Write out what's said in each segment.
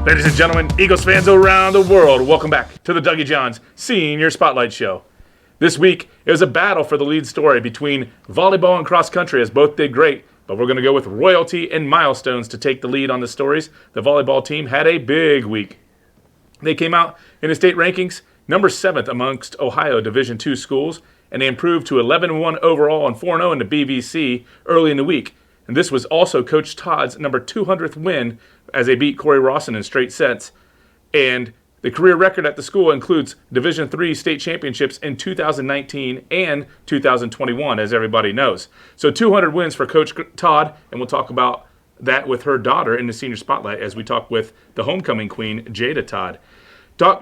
Ladies and gentlemen, Eagles fans around the world, welcome back to the Dougie Johns Senior Spotlight Show. This week, it was a battle for the lead story between volleyball and cross country, as both did great, but we're going to go with royalty and milestones to take the lead on the stories. The volleyball team had a big week. They came out in the state rankings, number 7th amongst Ohio Division II schools, and they improved to 11-1 overall and 4-0 in the BVC early in the week. And this was also Coach Todd's number 200th win as they beat Corey Rawson in straight sets. And the career record at the school includes Division III state championships in 2019 and 2021, as everybody knows. So 200 wins for Coach Todd, and we'll talk about that with her daughter in the Senior Spotlight as we talk with the homecoming queen, Jada Todd.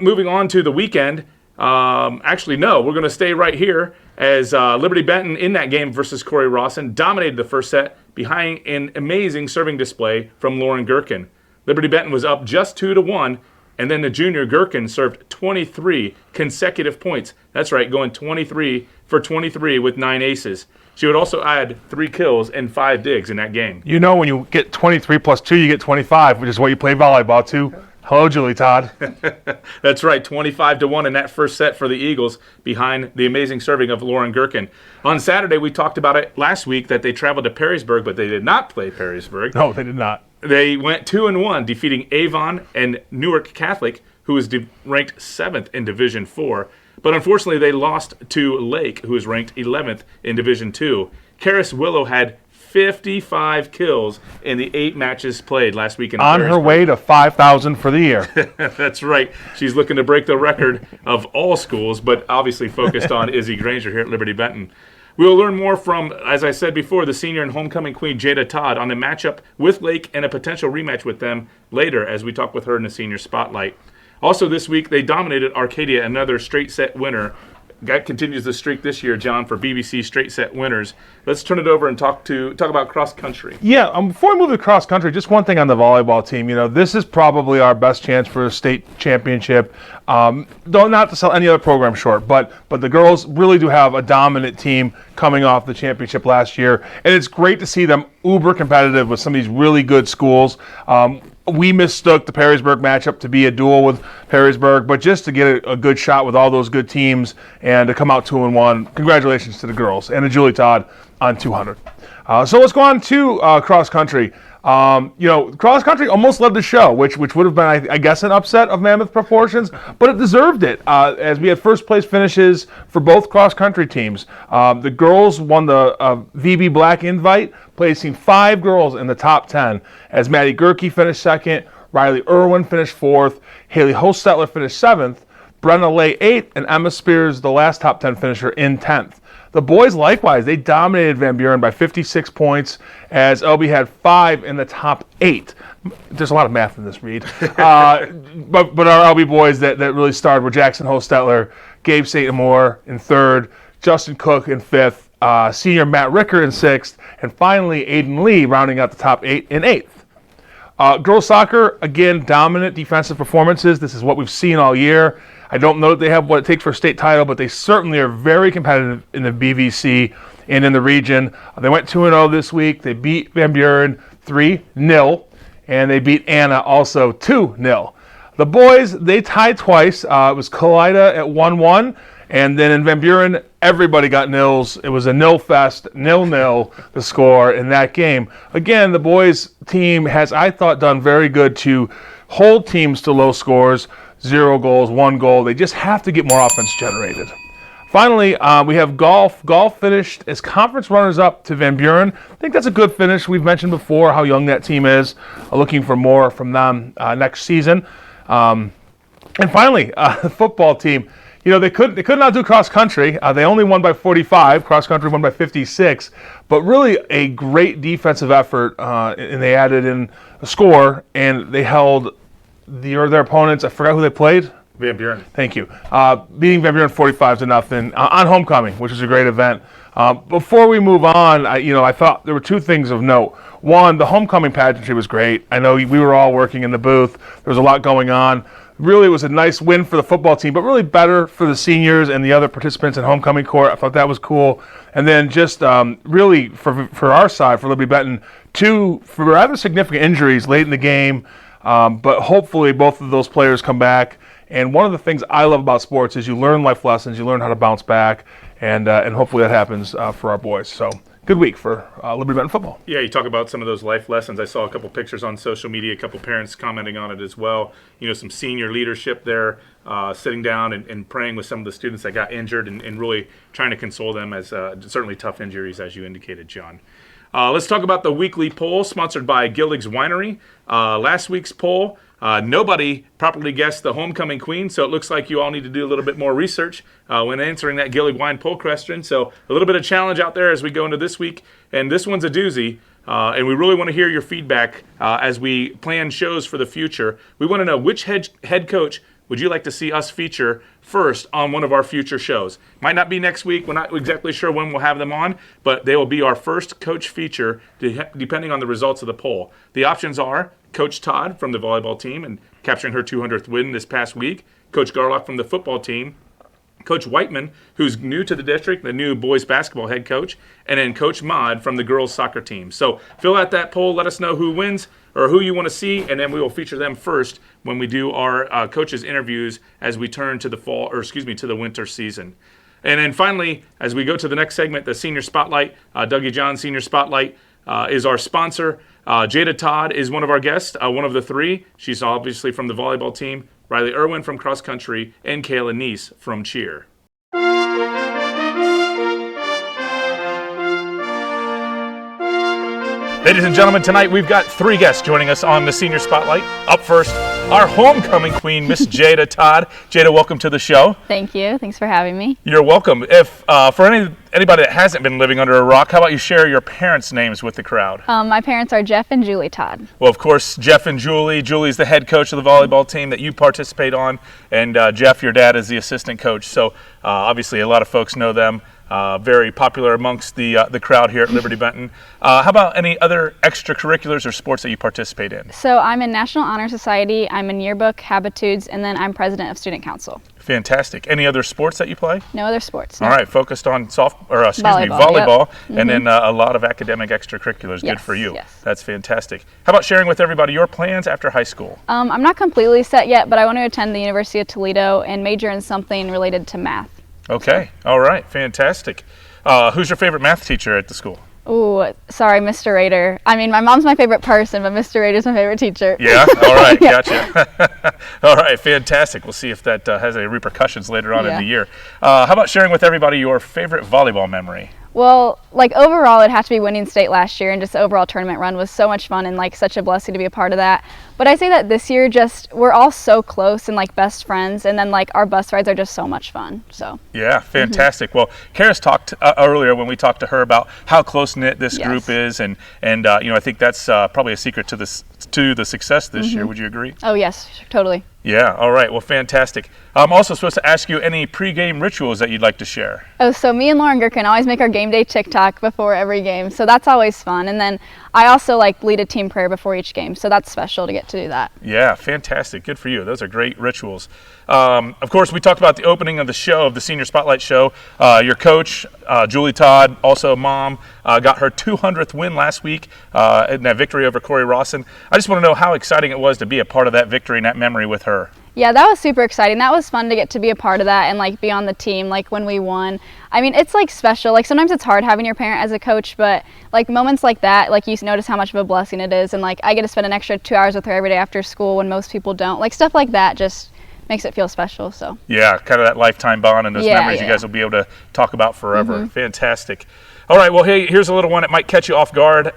Moving on to the weekend. We're going to stay right here as Liberty Benton in that game versus Corey Rawson dominated the first set behind an amazing serving display from Lauren Gherkin. Liberty Benton was up just 2-1, and then the junior Gherkin served 23 consecutive points. That's right, going 23 for 23 with 9 aces. She would also add 3 kills and 5 digs in that game. You know, when you get 23 plus 2, you get 25, which is what you play volleyball to. Hello, Julie Todd. That's right, 25-1 in that first set for the Eagles behind the amazing serving of Lauren Gherkin. On Saturday, we talked about it last week that they traveled to Perrysburg, but they did not play Perrysburg. No, they did not. They went 2-1, defeating Avon and Newark Catholic, who was ranked 7th in Division IV. But unfortunately, they lost to Lake, who was ranked 11th in Division II. Karis Willow had 55 kills in the 8 matches played last week in On her way to 5,000 for the year. That's right. She's looking to break the record of all schools, but obviously focused on Izzy Granger here at Liberty Benton. We'll learn more from, as I said before, the senior and homecoming queen Jada Todd on a matchup with Lake and a potential rematch with them later as we talk with her in the Senior Spotlight. Also this week, they dominated Arcadia, another straight set winner. That continues the streak this year, John, for BBC straight set winners. Let's turn it over and talk about cross country. Yeah, before we move to cross country, just one thing on the volleyball team. You know, this is probably our best chance for a state championship. Though not to sell any other program short, but the girls really do have a dominant team coming off the championship last year, and it's great to see them uber competitive with some of these really good schools. We mistook the Perrysburg matchup to be a duel with Perrysburg, but just to get a good shot with all those good teams and to come out 2-1, congratulations to the girls and to Julie Todd on 200. So let's go on to cross country. Cross country almost led the show, which would have been, I guess, an upset of mammoth proportions, but it deserved it as we had first place finishes for both cross country teams. The girls won the VB Black Invite, placing 5 girls in the top 10, as Maddie Gerke finished 2nd, Riley Irwin finished 4th, Haley Hostetler finished 7th, Brenna Lay 8th, and Emma Spears, the last top 10 finisher, in 10th. The boys, likewise, they dominated Van Buren by 56 points, as LB had 5 in the top 8. There's a lot of math in this read. But our LB boys that really starred were Jackson Hostetler, Gabe St. Amour in 3rd, Justin Cook in 5th, senior Matt Ricker in 6th, and finally Aiden Lee rounding out the top 8 in 8th. Girls soccer, again, dominant defensive performances. This is what we've seen all year. I don't know that they have what it takes for a state title, but they certainly are very competitive in the BVC and in the region. They went 2-0 this week. They beat Van Buren 3-0, and they beat Anna also 2-0. The boys, they tied twice. It was Kalida at 1-1, and then in Van Buren, everybody got nils. It was a nil fest, 0-0 the score in that game. Again, the boys team has, I thought, done very good to hold teams to low scores. 0 goals, 1 goal. They just have to get more offense generated. Finally, we have golf. Golf finished as conference runners-up to Van Buren. I think that's a good finish. We've mentioned before how young that team is. Looking for more from them next season. And finally, the football team. You know, they could not do cross country. They only won by 45. Cross country won by 56. But really a great defensive effort, and they added in a score, and they held their opponents. I forgot who they played. Van Buren. Thank you. Beating Van Buren 45-0 on homecoming, which was a great event. Before we move on, I thought there were 2 things of note. One, the homecoming pageantry was great. I know we were all working in the booth. There was a lot going on. Really, it was a nice win for the football team, but really better for the seniors and the other participants in homecoming court. I thought that was cool. And then just really for our side, for Liberty Benton, 2 rather significant injuries late in the game. But hopefully both of those players come back. And one of the things I love about sports is you learn life lessons, you learn how to bounce back, and hopefully that happens for our boys. So good week for Liberty Benton football. Yeah, you talk about some of those life lessons. I saw a couple pictures on social media, a couple parents commenting on it as well. Some senior leadership there, sitting down and praying with some of the students that got injured and really trying to console them as certainly tough injuries, as you indicated, John. Let's talk about the weekly poll sponsored by Gillig's Winery. Last week's poll, nobody properly guessed the homecoming queen, so it looks like you all need to do a little bit more research when answering that Gillig Wine poll question. So a little bit of challenge out there as we go into this week, and this one's a doozy. And we really want to hear your feedback as we plan shows for the future. We want to know which head coach would you like to see us feature first on one of our future shows. Might not be next week. We're not exactly sure when we'll have them on, but they will be our first coach feature depending on the results of the poll. The options are Coach Todd from the volleyball team and capturing her 200th win this past week, Coach Garlock from the football team, Coach Whiteman, who's new to the district, the new boys basketball head coach, and then Coach Mod from the girls soccer team. So fill out that poll. Let us know who wins or who you want to see, and then we will feature them first when we do our coaches interviews as we turn to to the winter season. And then finally, as we go to the next segment, the Senior Spotlight, Dougie John Senior Spotlight is our sponsor. Jada Todd is one of our guests, one of the three. She's obviously from the volleyball team. Riley Irwin from cross country, and Kayla Neese from cheer. Ladies and gentlemen, tonight we've got three guests joining us on the Senior Spotlight. Up first, our homecoming queen, Miss Jada Todd. Jada, welcome to the show. Thank you. Thanks for having me. You're welcome. If for anybody that hasn't been living under a rock, how about you share your parents' names with the crowd? My parents are Jeff and Julie Todd. Well, of course, Jeff and Julie. Julie's the head coach of the volleyball team that you participate on, and Jeff, your dad, is the assistant coach. So obviously a lot of folks know them. Very popular amongst the crowd here at Liberty Benton. How about any other extracurriculars or sports that you participate in? So I'm in National Honor Society, I'm in Yearbook, Habitudes, and then I'm president of Student Council. Fantastic. Any other sports that you play? No other sports. No. All right, focused on volleyball, yep. And then a lot of academic extracurriculars. Yes, good for you. Yes. That's fantastic. How about sharing with everybody your plans after high school? I'm not completely set yet, but I want to attend the University of Toledo and major in something related to math. Okay. All right. Fantastic. Who's your favorite math teacher at the school? Ooh, sorry, Mr. Rader. I mean, my mom's my favorite person, but Mr. Rader's my favorite teacher. Yeah? All right. Yeah. Gotcha. All right. Fantastic. We'll see if that has any repercussions later on in the year. How about sharing with everybody your favorite volleyball memory? Well, overall, it'd have to be winning state last year, and just the overall tournament run was so much fun and such a blessing to be a part of that. But I say that this year, we're all so close and best friends, and then our bus rides are just so much fun. So yeah, fantastic. Mm-hmm. Well, Karis talked earlier when we talked to her about how close knit this group is, and I think that's probably a secret to the success this year. Would you agree? Oh yes, totally. Yeah, all right. Well, fantastic. I'm also supposed to ask you any pregame rituals that you'd like to share. Oh, so me and Lauren Gherkin always make our game day TikTok before every game, so that's always fun. And then I also lead a team prayer before each game, so that's special to get to do that. Yeah, fantastic. Good for you. Those are great rituals. Of course, we talked about the opening of the show, of the Senior Spotlight show. Your coach, Julie Todd, also mom, got her 200th win last week in that victory over Corey Rawson. I just want to know how exciting it was to be a part of that victory and that memory with her. Yeah, that was super exciting. That was fun to get to be a part of that and be on the team when we won. I mean, it's special. Sometimes it's hard having your parent as a coach, but moments like that, you notice how much of a blessing it is. And I get to spend an extra 2 hours with her every day after school when most people don't. Stuff like that just makes it feel special. So yeah, kind of that lifetime bond and those memories you guys will be able to talk about forever. Mm-hmm. Fantastic. All right, well, hey, here's a little one that might catch you off guard.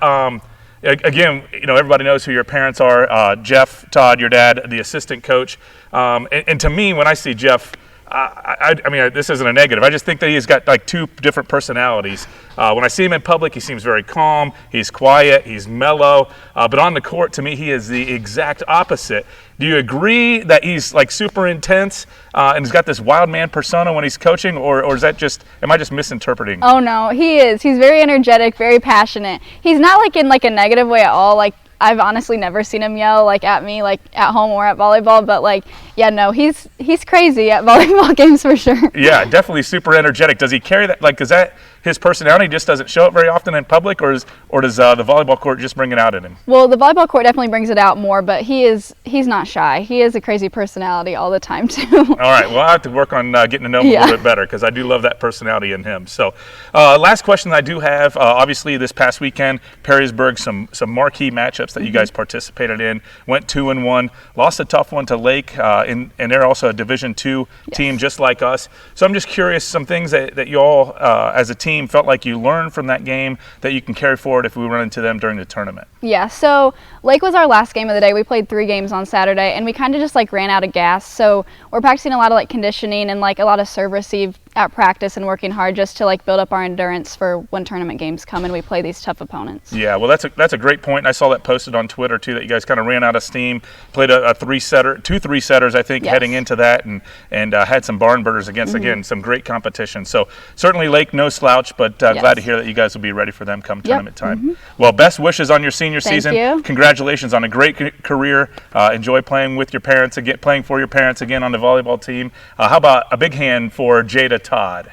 Again, everybody knows who your parents are. Jeff Todd, your dad, the assistant coach. And to me, when I see Jeff, I mean, this isn't a negative. I just think that he's got two different personalities. When I see him in public, he seems very calm. He's quiet. He's mellow. But on the court, to me, he is the exact opposite. Do you agree that he's super intense and he's got this wild man persona when he's coaching, or is that am I just misinterpreting? Oh no, he is. He's very energetic, very passionate. He's not in a negative way at all. I've honestly never seen him yell at me at home or at volleyball, but yeah, no, he's crazy at volleyball games for sure. Yeah, definitely super energetic. Does he carry that? Is that his personality just doesn't show up very often in public, or does the volleyball court just bring it out in him? Well, the volleyball court definitely brings it out more, but he's not shy. He has a crazy personality all the time too. All right, well, I have to work on getting to know him a little bit better, because I do love that personality in him. So, last question I do have, obviously this past weekend, Perrysburg, some marquee matchups that you guys participated in, went 2-1, lost a tough one to Lake, and they're also a Division II team just like us. So I'm just curious, some things that you all, as a team, felt like you learned from that game that you can carry forward if we run into them during the tournament. Yeah, so Lake was our last game of the day. We played 3 games on Saturday, and we kind of just like ran out of gas. So we're practicing a lot of like conditioning and like a lot of serve receive at practice and working hard just to like build up our endurance for when tournament games come and we play these tough opponents. Yeah, well, that's a great point. And I saw that posted on Twitter too, that you guys kind of ran out of steam, played a 3-setter, 2 3-setters I think, heading into that, and had some barn burners against again some great competition. So certainly Lake no slouch, but glad to hear that you guys will be ready for them come tournament time. Well, best wishes on your senior season. You. Congratulations on a great career. Enjoy playing with your parents again, playing for your parents again on the volleyball team. How about a big hand for Jada Todd?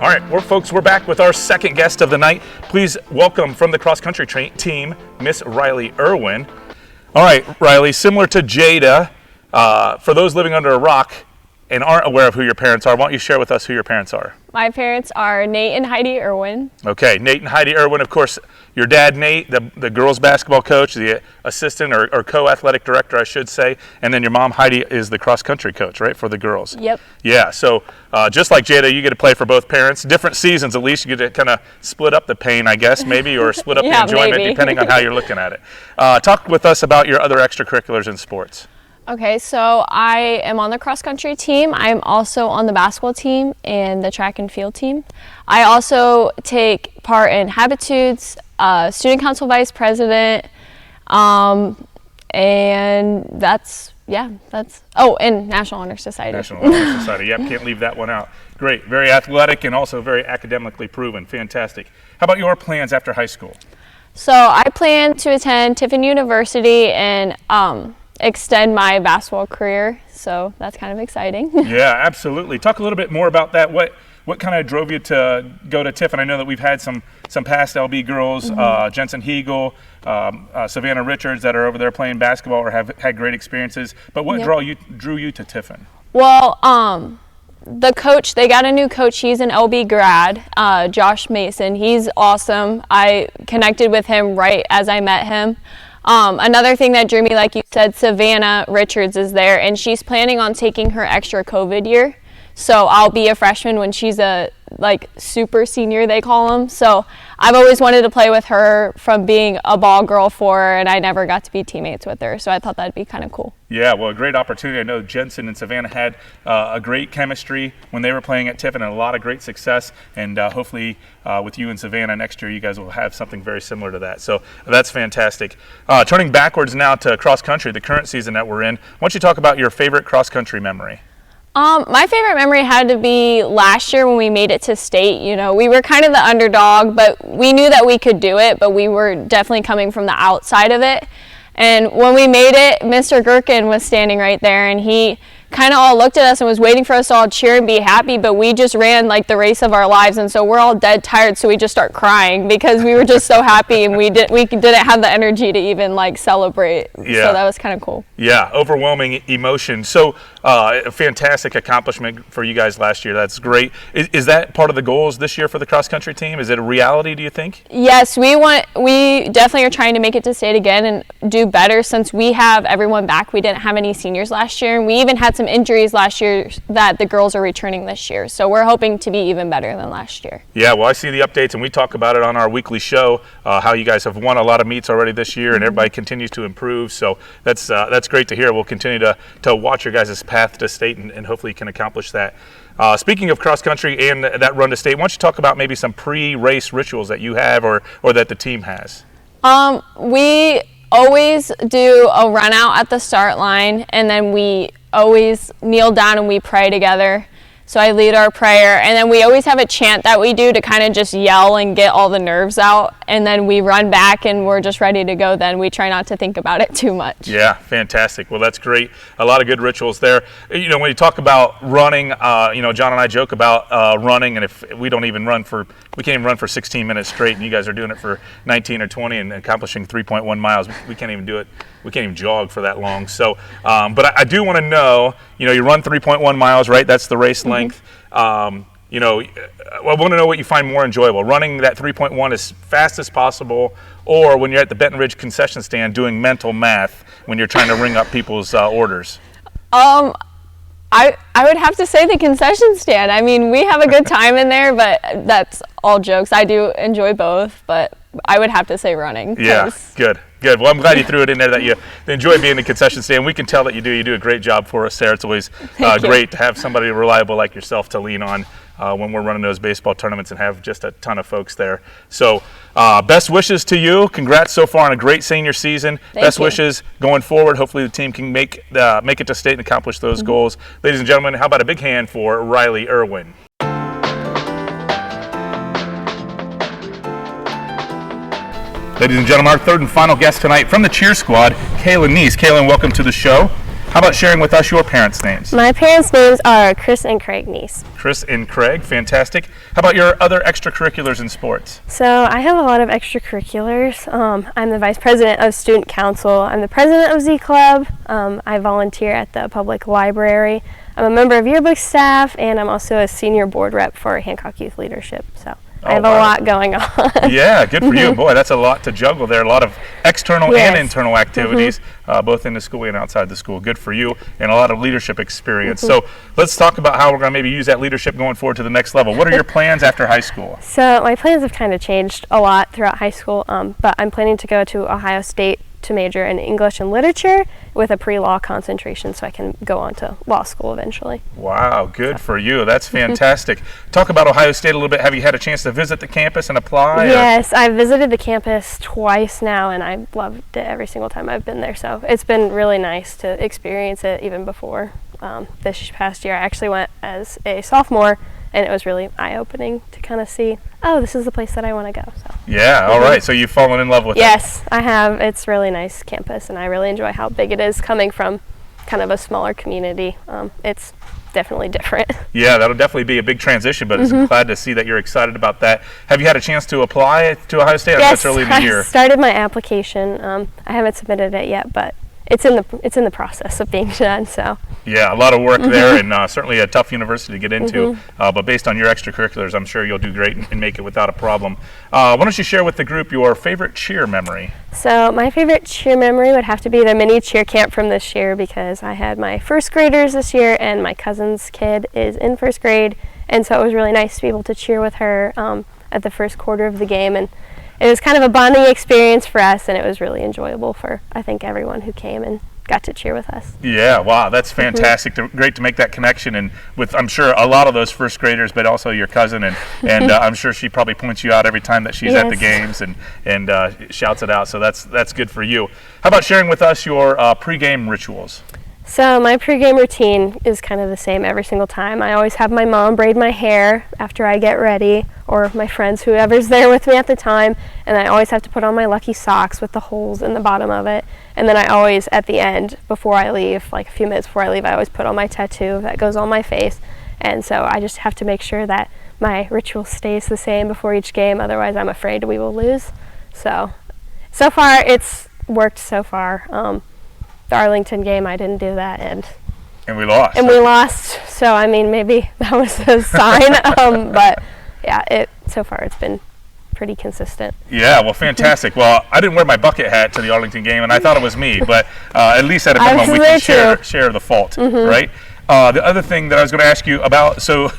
All right, folks, we're back with our second guest of the night. Please welcome from the cross-country team, Miss Riley Irwin. All right, Riley, similar to Jada, for those living under a rock and aren't aware of who your parents are, why don't you share with us who your parents are? My parents are Nate and Heidi Irwin. Okay, Nate and Heidi Irwin, of course, your dad, Nate, the girls basketball coach, the assistant or co-athletic director, I should say, and then your mom, Heidi, is the cross-country coach, right, for the girls? Yep. Yeah, so just like Jada, you get to play for both parents. Different seasons, at least. You get to kind of split up the pain, I guess, maybe, or split up the enjoyment, maybe. depending on how you're looking at it. Talk with us about your other extracurriculars in sports. Okay, so I am on the cross-country team. I'm also on the basketball team and the track and field team. I also take part in Habitudes, student council vice president, and and National Honor Society. National Honor Society, yep, can't leave that one out. Great, very athletic and also very academically proven, fantastic. How about your plans after high school? So I plan to attend Tiffin University and extend my basketball career, so that's kind of exciting. Yeah, absolutely. Talk a little bit more about that. What kind of drove you to go to Tiffin? I know that we've had some past LB girls, Jensen Hegel, Savannah Richards, that are over there playing basketball or have had great experiences. But what drew you to Tiffin? Well, the coach, they got a new coach. He's an LB grad, Josh Mason. He's awesome. I connected with him right as I met him. Another thing that drew me, like you said, Savannah Richards is there, and she's planning on taking her extra COVID year. So I'll be a freshman when she's a super senior, they call them. So I've always wanted to play with her from being a ball girl for her, and I never got to be teammates with her. So I thought that'd be kind of cool. Yeah, well, a great opportunity. I know Jensen and Savannah had a great chemistry when they were playing at Tiffin and a lot of great success. And hopefully with you and Savannah next year, you guys will have something very similar to that. So that's fantastic. Turning backwards now to cross country, the current season that we're in, why don't you talk about your favorite cross country memory? My favorite memory had to be last year when we made it to state. You know, we were kind of the underdog, but we knew that we could do it, but we were definitely coming from the outside of it. And when we made it, Mr. Gherkin was standing right there, and he kind of all looked at us and was waiting for us to all cheer and be happy, but we just ran like the race of our lives, and so we're all dead tired, so we just start crying because we were just so happy, and we didn't have the energy to even like celebrate. Yeah. So that was kind of cool. Yeah, overwhelming emotion. So a fantastic accomplishment for you guys last year. That's great. Is that part of the goals this year for the cross country team? Is it a reality, do you think? Yes, we definitely are trying to make it to state again and do better since we have everyone back. We didn't have any seniors last year, and we even had some injuries last year that the girls are returning this year. So we're hoping to be even better than last year. Yeah, well, I see the updates, and we talk about it on our weekly show, how you guys have won a lot of meets already this year, and everybody continues to improve. So that's great to hear. We'll continue to watch your guys' path to state, and hopefully you can accomplish that. Speaking of cross country and that run to state, why don't you talk about maybe some pre-race rituals that you have or that the team has? We always do a run out at the start line, and then we always kneel down and we pray together. So I lead our prayer, and then we always have a chant that we do to kind of just yell and get all the nerves out, and then we run back and we're just ready to go then. We try not to think about it too much. Yeah, fantastic. Well, that's great. A lot of good rituals there. When you talk about running, John and I joke about running, and if we don't even we can't even run for 16 minutes straight, and you guys are doing it for 19 or 20 and accomplishing 3.1 miles. We can't even do it. We can't even jog for that long. So, but I do want to know, you run 3.1 miles, right? That's the race length. I want to know what you find more enjoyable, running that 3.1 as fast as possible, or when you're at the Benton Ridge concession stand doing mental math when you're trying to ring up people's orders. I would have to say the concession stand. I mean, we have a good time in there, but that's all jokes. I do enjoy both, but I would have to say running. Yeah, good. Well, I'm glad you threw it in there that you enjoy being in the concession stand. We can tell that you do. You do a great job for us there. It's always great to have somebody reliable like yourself to lean on when we're running those baseball tournaments and have just a ton of folks there. So best wishes to you. Congrats so far on a great senior season. Best wishes going forward. Hopefully the team can make it to state and accomplish those goals. Ladies and gentlemen, how about a big hand for Riley Irwin? Ladies and gentlemen, our third and final guest tonight from the cheer squad, Kaylin Neese. Kaylin, welcome to the show. How about sharing with us your parents' names? My parents' names are Chris and Craig Neese. Chris and Craig, fantastic. How about your other extracurriculars in sports? So I have a lot of extracurriculars. I'm the vice president of student council. I'm the president of Z Club. I volunteer at the public library. I'm a member of yearbook staff, and I'm also a senior board rep for Hancock Youth Leadership. So I have a lot going on. Yeah, good for you. Boy, that's a lot to juggle there. A lot of external and internal activities, both in the school and outside the school. Good for you, and a lot of leadership experience. So let's talk about how we're going to maybe use that leadership going forward to the next level. What are your plans after high school? So my plans have kind of changed a lot throughout high school, but I'm planning to go to Ohio State to major in English and literature with a pre-law concentration so I can go on to law school eventually. Wow, good for you. That's fantastic. Talk about Ohio State a little bit. Have you had a chance to visit the campus and apply? Yes, I've visited the campus twice now, and I've loved it every single time I've been there. So it's been really nice to experience it even before this past year. I actually went as a sophomore, and it was really eye-opening to kind of see, oh, this is the place that I want to go. So. Yeah, all right. So you've fallen in love with it. Yes, I have. It's a really nice campus, and I really enjoy how big it is coming from kind of a smaller community. It's definitely different. Yeah, that'll definitely be a big transition, but I'm glad to see that you're excited about that. Have you had a chance to apply to Ohio State? Yes, That's early in the year. I started my application. I haven't submitted it yet, but it's in the process of being done. So. Yeah, a lot of work there, and certainly a tough university to get into. But based on your extracurriculars, I'm sure you'll do great and make it without a problem. Why don't you share with the group your favorite cheer memory? So my favorite cheer memory would have to be the mini cheer camp from this year, because I had my first graders this year, and my cousin's kid is in first grade, and so it was really nice to be able to cheer with her at the first quarter of the game, and it was kind of a bonding experience for us, and it was really enjoyable for, I think, everyone who came and got to cheer with us. Yeah, wow, that's fantastic. Great to make that connection, and with, I'm sure, a lot of those first graders, but also your cousin, and I'm sure she probably points you out every time that she's at the games and shouts it out, so that's good for you. How about sharing with us your pregame rituals? So my pregame routine is kind of the same every single time. I always have my mom braid my hair after I get ready, or my friends, whoever's there with me at the time, and I always have to put on my lucky socks with the holes in the bottom of it. And then I always, at the end, before I leave, like a few minutes before I leave, I always put on my tattoo that goes on my face. And so I just have to make sure that my ritual stays the same before each game, otherwise I'm afraid we will lose. So far it's worked so far. The Arlington game, I didn't do that, and we lost. We lost. So I mean, maybe that was a sign. But yeah, so far it's been pretty consistent. Yeah, well, fantastic. Well, I didn't wear my bucket hat to the Arlington game, and I thought it was me, but at least at a minimum we can share the fault, right? The other thing that I was going to ask you about, so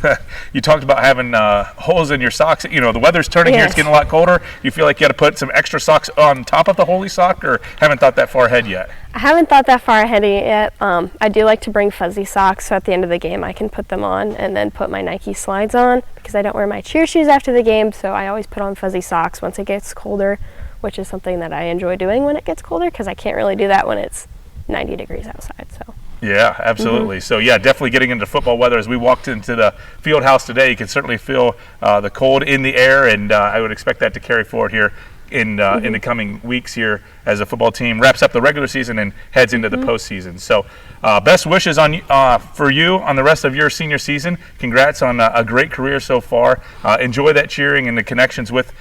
you talked about having holes in your socks. You know, the weather's turning here, it's getting a lot colder. You feel like you got to put some extra socks on top of the holy sock, or haven't thought that far ahead yet? I haven't thought that far ahead yet. I do like to bring fuzzy socks, so at the end of the game I can put them on and then put my Nike slides on, because I don't wear my cheer shoes after the game, so I always put on fuzzy socks once it gets colder, which is something that I enjoy doing when it gets colder, because I can't really do that when it's 90 degrees outside. So. Yeah, absolutely. So, yeah, definitely getting into football weather. As we walked into the field house today, you can certainly feel the cold in the air, and I would expect that to carry forward here in the coming weeks here as the football team wraps up the regular season and heads into the postseason. So best wishes for you on the rest of your senior season. Congrats on a great career so far. Enjoy that cheering and the connections with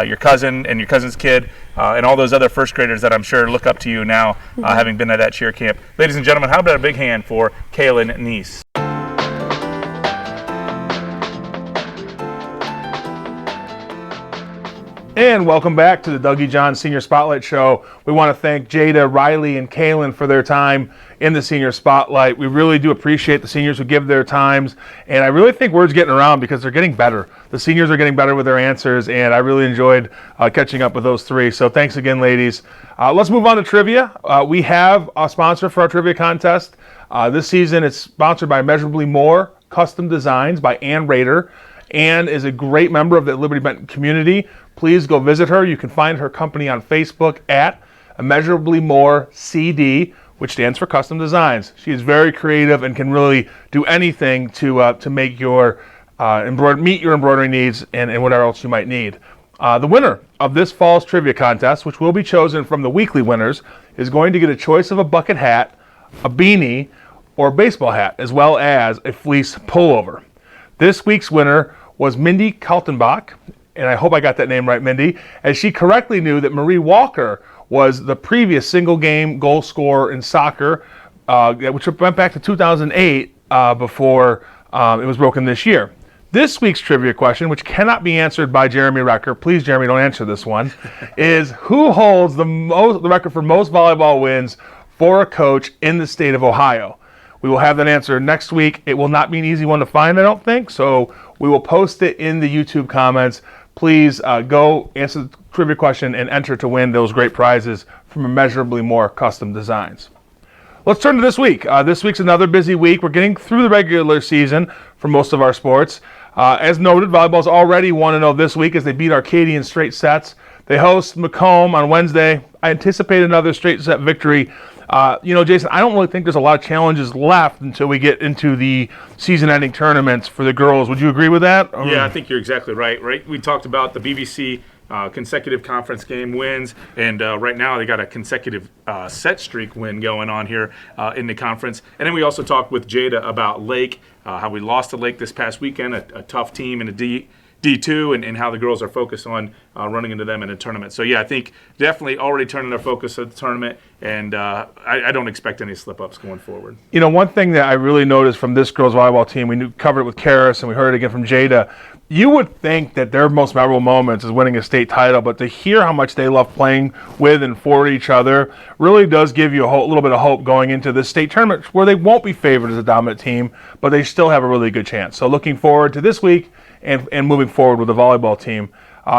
your cousin and your cousin's kid and all those other first graders that I'm sure look up to you now, having been at that cheer camp. Ladies and gentlemen, how about a big hand for Kaylin Neese? And welcome back to the Dougie John Senior Spotlight Show. We want to thank Jada, Riley, and Kaylin for their time in the Senior Spotlight. We really do appreciate the seniors who give their times, and I really think word's getting around because they're getting better. The seniors are getting better with their answers, and I really enjoyed catching up with those three. So thanks again, ladies. Let's move on to trivia. We have a sponsor for our trivia contest. This season, it's sponsored by Immeasurably More Custom Designs by Ann Rader. Ann is a great member of the Liberty Benton community. Please go visit her. You can find her company on Facebook at Immeasurably More CD, which stands for Custom Designs. She is very creative and can really do anything to make your meet your embroidery needs and whatever else you might need. The winner of this fall's trivia contest, which will be chosen from the weekly winners, is going to get a choice of a bucket hat, a beanie, or a baseball hat, as well as a fleece pullover. This week's winner was Mindy Kaltenbach, and I hope I got that name right, Mindy, as she correctly knew that Marie Walker was the previous single-game goal scorer in soccer, which went back to 2008 before it was broken this year. This week's trivia question, which cannot be answered by Jeremy Recker, please, Jeremy, don't answer this one, is who holds the record for most volleyball wins for a coach in the state of Ohio? We will have that answer next week. It will not be an easy one to find, I don't think, so we will post it in the YouTube comments. Please go answer the trivia question and enter to win those great prizes from Immeasurably More Custom Designs. Let's turn to this week. This week's another busy week. We're getting through the regular season for most of our sports. As noted, volleyball's already 1-0 this week as they beat Arcadia in straight sets. They host Macomb on Wednesday. I anticipate another straight set victory. Jason, I don't really think there's a lot of challenges left until we get into the season-ending tournaments for the girls. Would you agree with that? Yeah, I think you're exactly right. Right, we talked about the BBC consecutive conference game wins, and right now they got a consecutive set streak win going on here in the conference. And then we also talked with Jada about Lake, how we lost to Lake this past weekend, a tough team in a D2, and how the girls are focused on running into them in a tournament. So, yeah, I think definitely already turning their focus to the tournament, and I don't expect any slip-ups going forward. You know, one thing that I really noticed from this girls' volleyball team, we covered it with Karis, and we heard it again from Jada, you would think that their most memorable moments is winning a state title, but to hear how much they love playing with and for each other really does give you a little bit of hope going into this state tournament where they won't be favored as a dominant team, but they still have a really good chance. So looking forward to this week and moving forward with the volleyball team.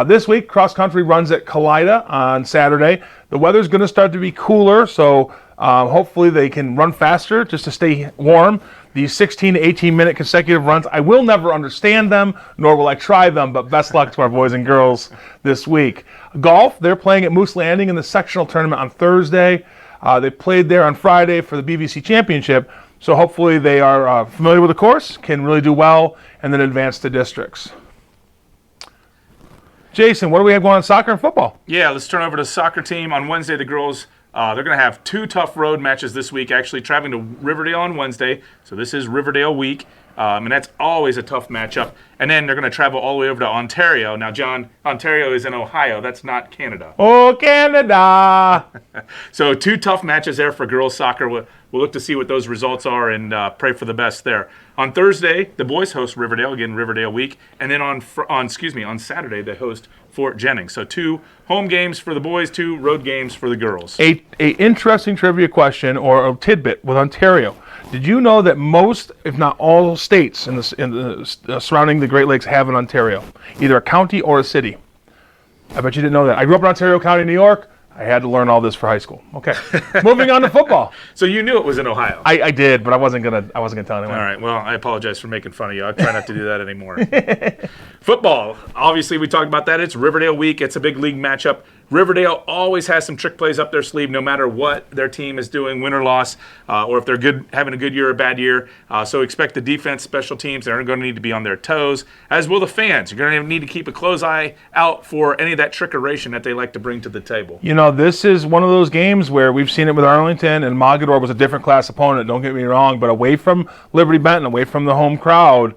This week, cross country runs at Kalida on Saturday. The weather's going to start to be cooler, so hopefully they can run faster just to stay warm. These 16 to 18-minute consecutive runs, I will never understand them, nor will I try them, but best luck to our boys and girls this week. Golf, they're playing at Moose Landing in the sectional tournament on Thursday. They played there on Friday for the BBC Championship, so hopefully they are familiar with the course, can really do well, and then advance to districts. Jason, what do we have going on in soccer and football? Yeah, let's turn over to the soccer team. On Wednesday, the girls, they're going to have two tough road matches this week, actually traveling to Riverdale on Wednesday. So this is Riverdale week, and that's always a tough matchup. And then they're going to travel all the way over to Ontario. Now, John, Ontario is in Ohio. That's not Canada. Oh, Canada! So two tough matches there for girls soccer. We'll look to see what those results are and pray for the best there. On Thursday, the boys host Riverdale, again, Riverdale week. And then on Saturday, they host Fort Jennings. So two home games for the boys, two road games for the girls. A interesting trivia question or a tidbit with Ontario. Did you know that most, if not all, states in the surrounding the Great Lakes have an Ontario, either a county or a city? I bet you didn't know that. I grew up in Ontario County, New York. I had to learn all this for high school. Okay, moving on to football. So you knew it was in Ohio. I did, but I wasn't gonna tell anyone. All right. Well, I apologize for making fun of you. I'll try not to do that anymore. Football. Obviously, we talked about that. It's Riverdale week. It's a big league matchup. Riverdale always has some trick plays up their sleeve, no matter what their team is doing, win or loss, or if they're having a good year or a bad year. So expect the defense, special teams, they're going to need to be on their toes, as will the fans. You're going to need to keep a close eye out for any of that trickeration that they like to bring to the table. You know, this is one of those games where we've seen it with Arlington, and Mogador was a different class opponent, don't get me wrong, but away from Liberty Benton, away from the home crowd,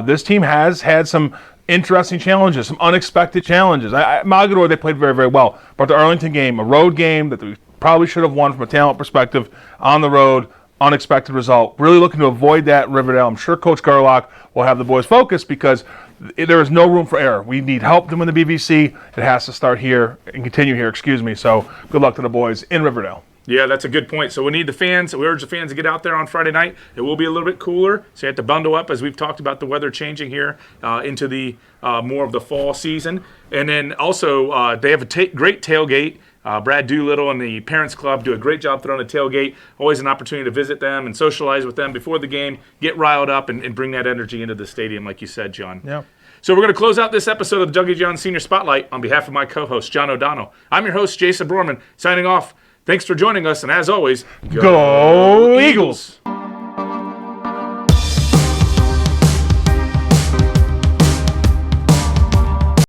this team has had some interesting challenges, some unexpected challenges. Mogador, they played very, very well. But the Arlington game, a road game that we probably should have won from a talent perspective on the road, unexpected result. Really looking to avoid that in Riverdale. I'm sure Coach Garlock will have the boys focused because there is no room for error. We need help to win the BVC. It has to start here and continue here, So good luck to the boys in Riverdale. Yeah, that's a good point. So we need the fans. We urge the fans to get out there on Friday night. It will be a little bit cooler, so you have to bundle up, as we've talked about the weather changing here into the more of the fall season. And then also they have a great tailgate. Brad Doolittle and the Parents Club do a great job throwing a tailgate. Always an opportunity to visit them and socialize with them before the game, get riled up, and bring that energy into the stadium, like you said, John. Yeah. So we're going to close out this episode of the Dougie John Senior Spotlight on behalf of my co-host, John O'Donnell. I'm your host, Jason Borman, signing off. Thanks for joining us, and as always, Go Eagles!